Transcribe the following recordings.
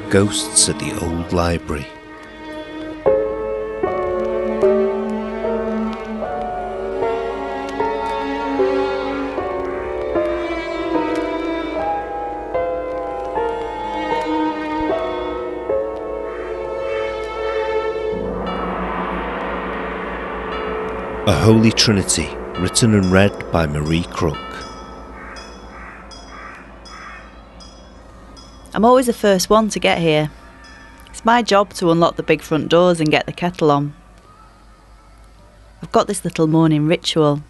Ghosts at the old library. A Holy Trinity, written and read by Crook. I'm always the first one to get here. It's my job to unlock the big front doors and get the kettle on. I've got this little morning ritual.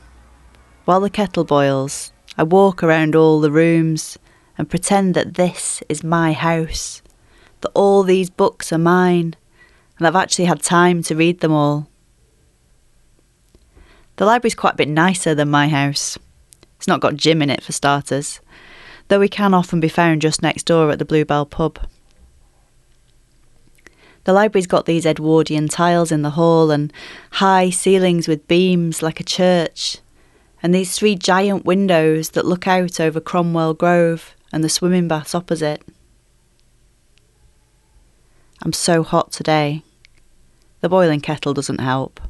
While the kettle boils, I walk around all the rooms and pretend that this is my house, that all these books are mine, and I've actually had time to read them all. The library's quite a bit nicer than my house. It's not got gym in it for starters, though we can often be found just next door at the Bluebell pub. The library's got these Edwardian tiles in the hall and high ceilings with beams like a church, and these 3 giant windows that look out over Cromwell Grove and the swimming baths opposite. I'm so hot today. The boiling kettle doesn't help.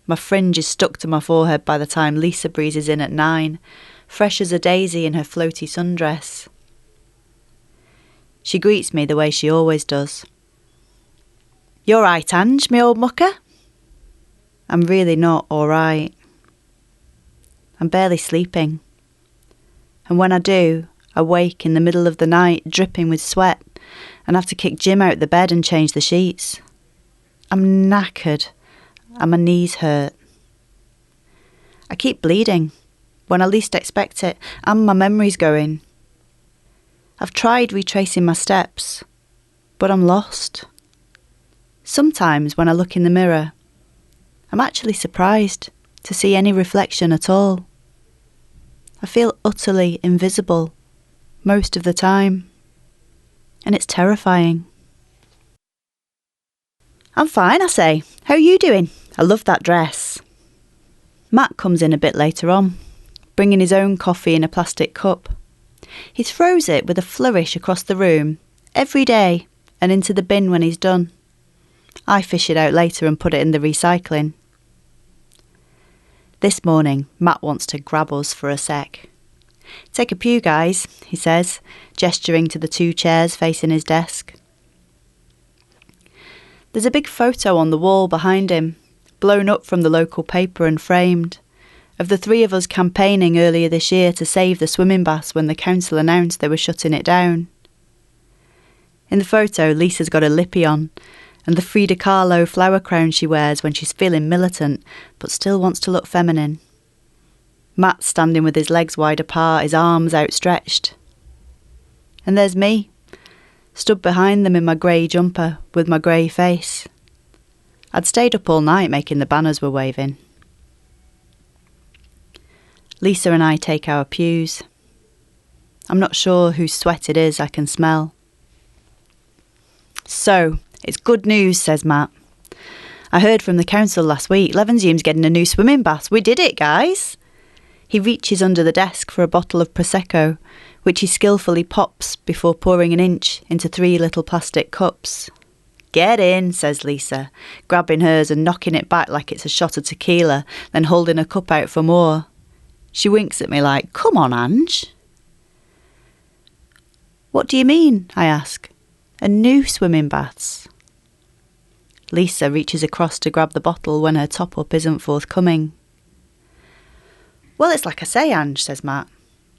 My fringe is stuck to my forehead by the time Lisa breezes in at 9, fresh as a daisy in her floaty sundress. She greets me the way she always does. "You right, Ange, me old mucker?" I'm really not all right. I'm barely sleeping. And when I do, I wake in the middle of the night dripping with sweat and have to kick Jim out the bed and change the sheets. I'm knackered. And my knees hurt. I keep bleeding when I least expect it, and my memory's going. I've tried retracing my steps, but I'm lost. Sometimes when I look in the mirror, I'm actually surprised to see any reflection at all. I feel utterly invisible most of the time, and it's terrifying. "I'm fine," I say. "How are you doing? I love that dress." Matt comes in a bit later on, bringing his own coffee in a plastic cup. He throws it with a flourish across the room every day and into the bin when he's done. I fish it out later and put it in the recycling. This morning, Matt wants to grab us for a sec. "Take a pew, guys," he says, gesturing to the 2 chairs facing his desk. There's a big photo on the wall behind him, blown up from the local paper and framed, of the 3 of us campaigning earlier this year to save the swimming baths when the council announced they were shutting it down. In the photo, Lisa's got a lippy on, and the Frida Kahlo flower crown she wears when she's feeling militant, but still wants to look feminine. Matt's standing with his legs wide apart, his arms outstretched. And there's me, stood behind them in my grey jumper with my grey face. I'd stayed up all night making the banners were waving. Lisa and I take our pews. I'm not sure whose sweat it is I can smell. "So, it's good news," says Matt. "I heard from the council last week. Levenshulme's getting a new swimming bath. We did it, guys." He reaches under the desk for a bottle of Prosecco, which he skillfully pops before pouring an inch into 3 little plastic cups. "Get in," says Lisa, grabbing hers and knocking it back like it's a shot of tequila, then holding a cup out for more. She winks at me like, "Come on, Ange." "What do you mean?" I ask. "A new swimming baths?" Lisa reaches across to grab the bottle when her top-up isn't forthcoming. "Well, it's like I say, Ange," says Matt,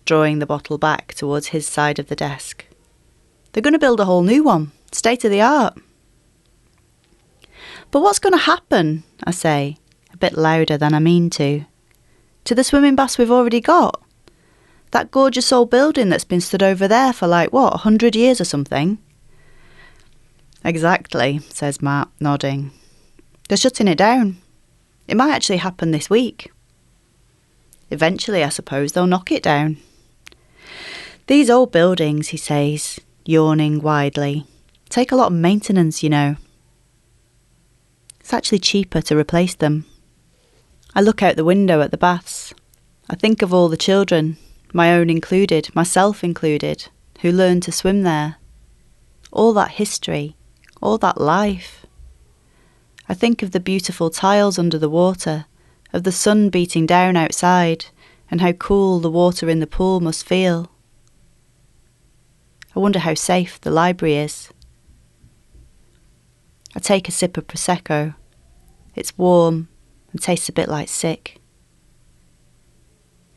drawing the bottle back towards his side of the desk. "They're going to build a whole new one, state-of-the-art." "But what's going to happen," I say, a bit louder than I mean to the swimming baths we've already got? That gorgeous old building that's been stood over there for 100 years or something?" "Exactly," says Matt, nodding. "They're shutting it down. It might actually happen this week. Eventually, I suppose, they'll knock it down. These old buildings," he says, yawning widely, "take a lot of maintenance, you know. It's actually cheaper to replace them." I look out the window at the baths. I think of all the children, my own included, myself included, who learned to swim there. all that history, all that life. I think of the beautiful tiles under the water, of the sun beating down outside, and how cool the water in the pool must feel. I wonder how safe the library is. I take a sip of Prosecco. It's warm and tastes a bit like sick.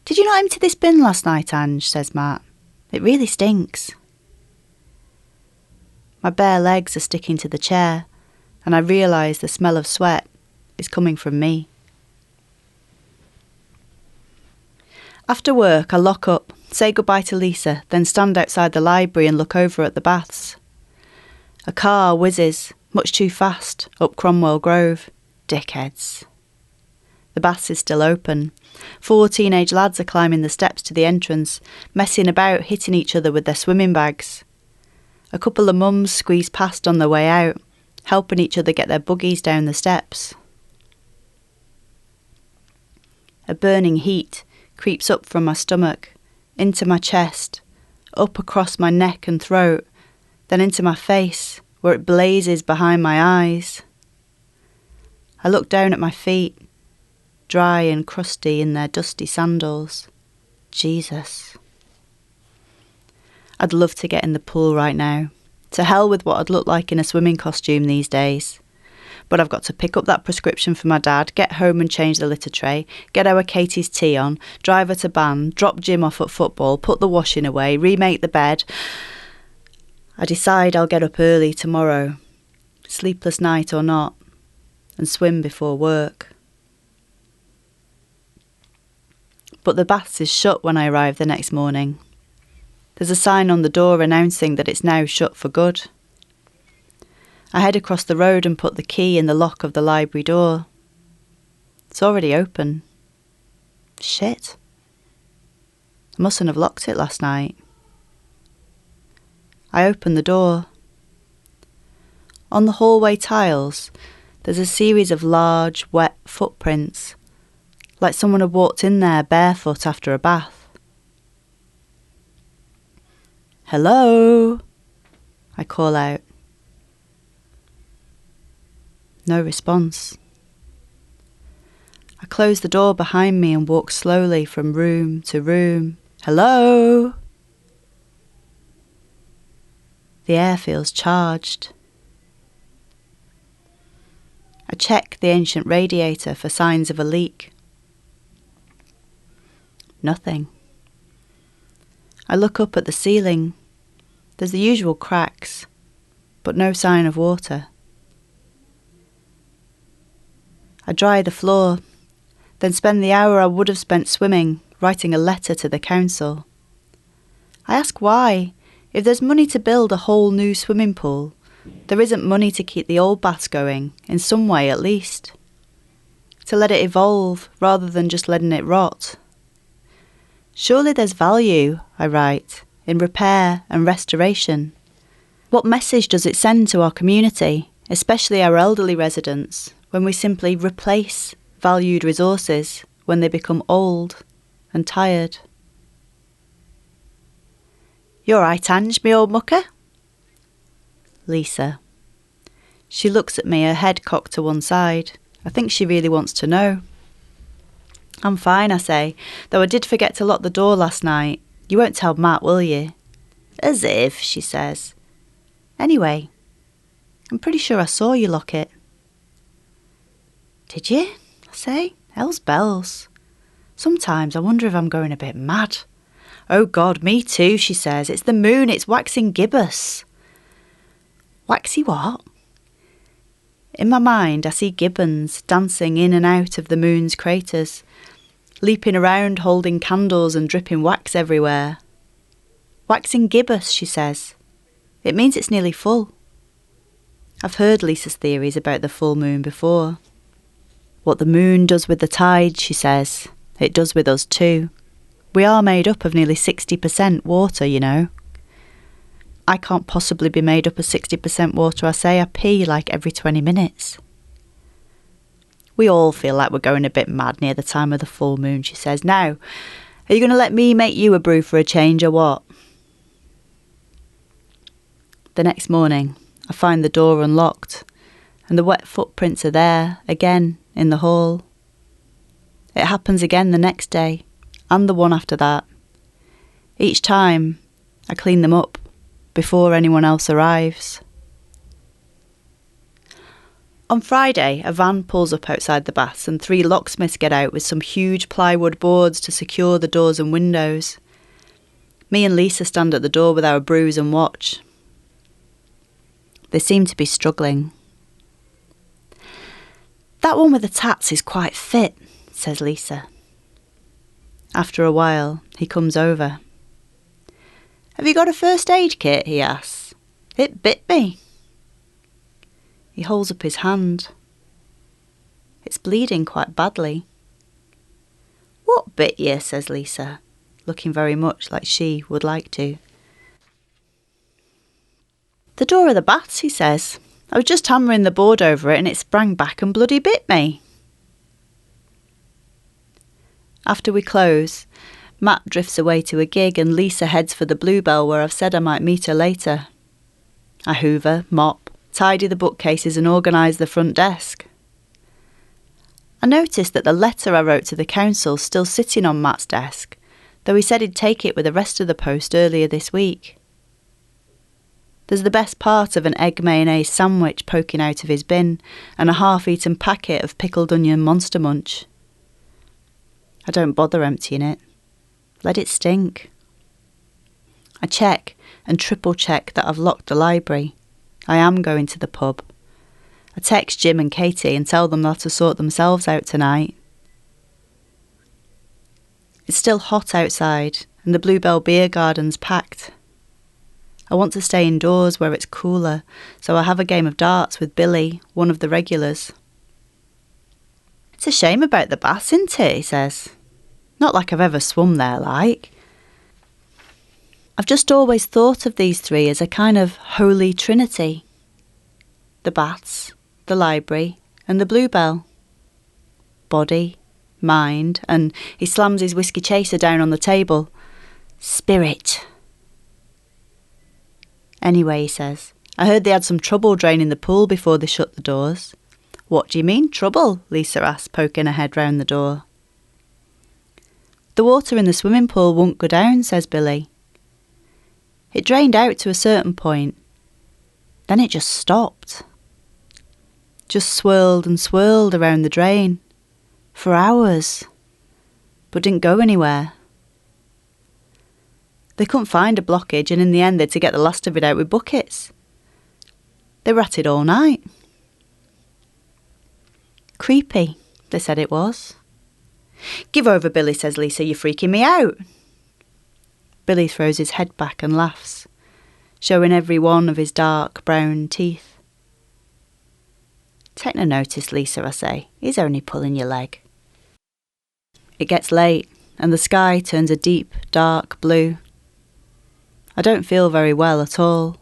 "Did you not empty this bin last night, Ange?" says Matt. "It really stinks." My bare legs are sticking to the chair, and I realise the smell of sweat is coming from me. After work, I lock up, say goodbye to Lisa, then stand outside the library and look over at the baths. A car whizzes, much too fast, up Cromwell Grove. Dickheads. The baths is still open. 4 teenage lads are climbing the steps to the entrance, messing about, hitting each other with their swimming bags. A couple of mums squeeze past on their way out, helping each other get their buggies down the steps. A burning heat creeps up from my stomach, into my chest, up across my neck and throat, then into my face, where it blazes behind my eyes. I look down at my feet, dry and crusty in their dusty sandals. Jesus. I'd love to get in the pool right now. To hell with what I'd look like in a swimming costume these days. But I've got to pick up that prescription for my dad, get home and change the litter tray, get our Katie's tea on, drive her to band, drop Jim off at football, put the washing away, remake the bed. I decide I'll get up early tomorrow, sleepless night or not, and swim before work. But the baths is shut when I arrive the next morning. There's a sign on the door announcing that it's now shut for good. I head across the road and put the key in the lock of the library door. It's already open. Shit. I mustn't have locked it last night. I open the door. On the hallway tiles, there's a series of large, wet footprints, like someone had walked in there barefoot after a bath. "Hello?" I call out. No response. I close the door behind me and walk slowly from room to room. "Hello?" The air feels charged. I check the ancient radiator for signs of a leak. Nothing. I look up at the ceiling. There's the usual cracks, but no sign of water. I dry the floor, then spend the hour I would have spent swimming, writing a letter to the council. I ask why, if there's money to build a whole new swimming pool, there isn't money to keep the old baths going, in some way at least. To let it evolve, rather than just letting it rot. Surely there's value, I write, in repair and restoration. What message does it send to our community, especially our elderly residents, when we simply replace valued resources when they become old and tired? "You all right, Ange, me old mucker?" Lisa. She looks at me, her head cocked to one side. I think she really wants to know. "I'm fine," I say, "though I did forget to lock the door last night. You won't tell Matt, will you?" "As if," she says. "Anyway, I'm pretty sure I saw you lock it." "Did you?" I say. "Hell's bells. Sometimes I wonder if I'm going a bit mad." "Oh God, me too," she says. "It's the moon, it's waxing gibbous." Waxy what? In my mind, I see gibbons dancing in and out of the moon's craters, leaping around holding candles and dripping wax everywhere. "Waxing gibbous," she says. "It means it's nearly full." I've heard Lisa's theories about the full moon before. What the moon does with the tide, she says, it does with us too. We are made up of nearly 60% water, you know. I can't possibly be made up of 60% water, I say. I pee like every 20 minutes. We all feel like we're going a bit mad near the time of the full moon, she says. "Now, are you going to let me make you a brew for a change or what?" The next morning, I find the door unlocked, and the wet footprints are there, again, in the hall. It happens again the next day, and the one after that. Each time, I clean them up, before anyone else arrives. On Friday, a van pulls up outside the baths and 3 locksmiths get out with some huge plywood boards to secure the doors and windows. Me and Lisa stand at the door with our brews and watch. They seem to be struggling. "That one with the tats is quite fit," says Lisa. After a while, he comes over. "Have you got a first aid kit?" he asks. "It bit me." He holds up his hand. It's bleeding quite badly. "What bit you?" says Lisa, looking very much like she would like to. "The door of the baths," he says. "I was just hammering the board over it and it sprang back and bloody bit me." After we close, Matt drifts away to a gig and Lisa heads for the Bluebell where I've said I might meet her later. I hoover, mop, tidy the bookcases and organise the front desk. I noticed that the letter I wrote to the council's still sitting on Matt's desk, though he said he'd take it with the rest of the post earlier this week. There's the best part of an egg mayonnaise sandwich poking out of his bin and a half-eaten packet of pickled onion Monster Munch. I don't bother emptying it. Let it stink. I check and triple-check that I've locked the library. I am going to the pub. I text Jim and Katie and tell them they'll have to sort themselves out tonight. It's still hot outside and the Bluebell beer garden's packed. I want to stay indoors where it's cooler, so I have a game of darts with Billy, one of the regulars. "It's a shame about the baths, isn't it?" he says. "Not like I've ever swum there, like." I've just always thought of these 3 as a kind of holy trinity. The baths, the library, and the Bluebell. Body, mind, and he slams his whiskey chaser down on the table. Spirit. "Anyway," he says, "I heard they had some trouble draining the pool before they shut the doors." "What do you mean, trouble?" Lisa asked, poking her head round the door. "The water in the swimming pool won't go down," says Billy. "It drained out to a certain point. Then it just stopped. Just swirled and swirled around the drain. For hours. But didn't go anywhere. They couldn't find a blockage and in the end they had to get the last of it out with buckets. They were at it all night. Creepy, they said it was. "Give over, Billy," says Lisa, "you're freaking me out." Billy throws his head back and laughs, showing every one of his dark brown teeth. "Take no notice, Lisa," I say. "He's only pulling your leg." It gets late and the sky turns a deep, dark blue. I don't feel very well at all.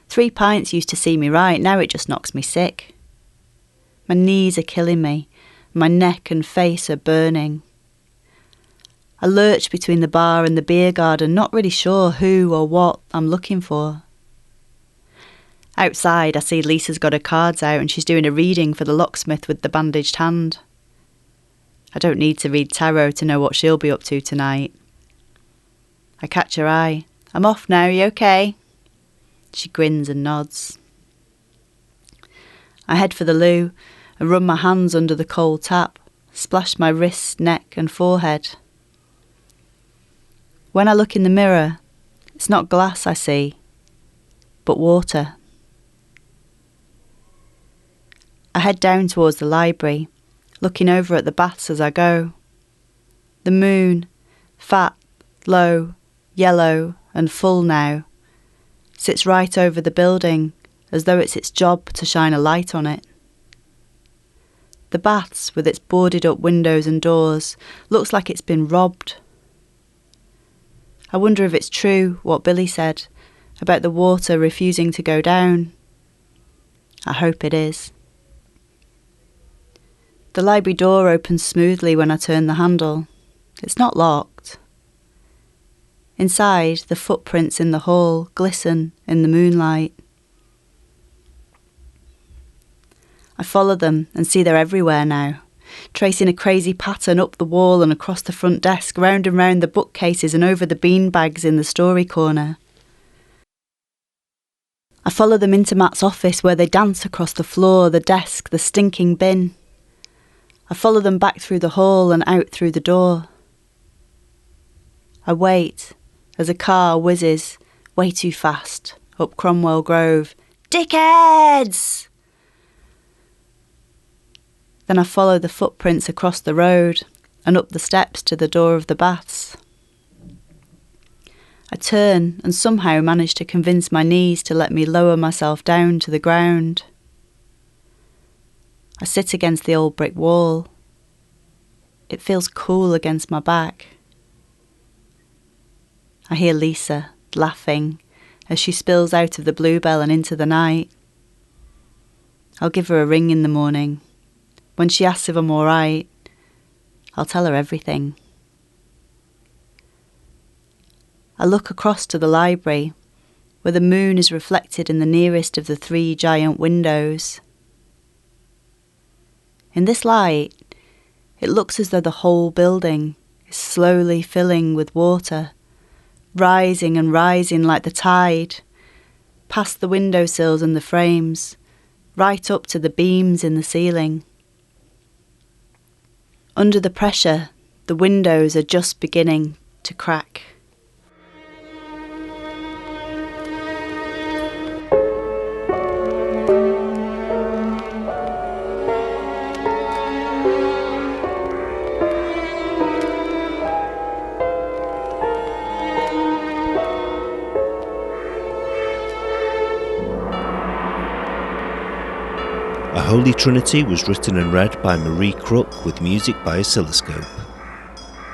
3 pints used to see me right, now it just knocks me sick. My knees are killing me, my neck and face are burning. I lurch between the bar and the beer garden, not really sure who or what I'm looking for. Outside, I see Lisa's got her cards out and she's doing a reading for the locksmith with the bandaged hand. I don't need to read tarot to know what she'll be up to tonight. I catch her eye. "I'm off now, you okay?" She grins and nods. I head for the loo and run my hands under the cold tap, splash my wrists, neck and forehead. When I look in the mirror, it's not glass I see, but water. I head down towards the library, looking over at the baths as I go. The moon, fat, low, yellow and full now, sits right over the building as though it's its job to shine a light on it. The baths, with its boarded up windows and doors, looks like it's been robbed. I wonder if it's true what Billy said about the water refusing to go down. I hope it is. The library door opens smoothly when I turn the handle. It's not locked. Inside, the footprints in the hall glisten in the moonlight. I follow them and see they're everywhere now, tracing a crazy pattern up the wall and across the front desk, round and round the bookcases and over the beanbags in the story corner. I follow them into Matt's office where they dance across the floor, the desk, the stinking bin. I follow them back through the hall and out through the door. I wait as a car whizzes, way too fast, up Cromwell Grove. Dickheads! Then I follow the footprints across the road and up the steps to the door of the baths. I turn and somehow manage to convince my knees to let me lower myself down to the ground. I sit against the old brick wall. It feels cool against my back. I hear Lisa laughing as she spills out of the bluebell and into the night. I'll give her a ring in the morning. When she asks if I'm all right, I'll tell her everything. I look across to the library, where the moon is reflected in the nearest of the 3 giant windows. In this light, it looks as though the whole building is slowly filling with water, rising and rising like the tide, past the windowsills and the frames, right up to the beams in the ceiling. Under the pressure, the windows are just beginning to crack. A Holy Trinity was written and read by Marie Crook with music by Oscilloscope.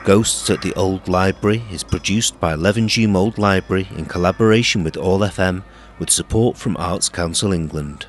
Ghosts at the Old Library is produced by Levenshulme Old Library in collaboration with All FM with support from Arts Council England.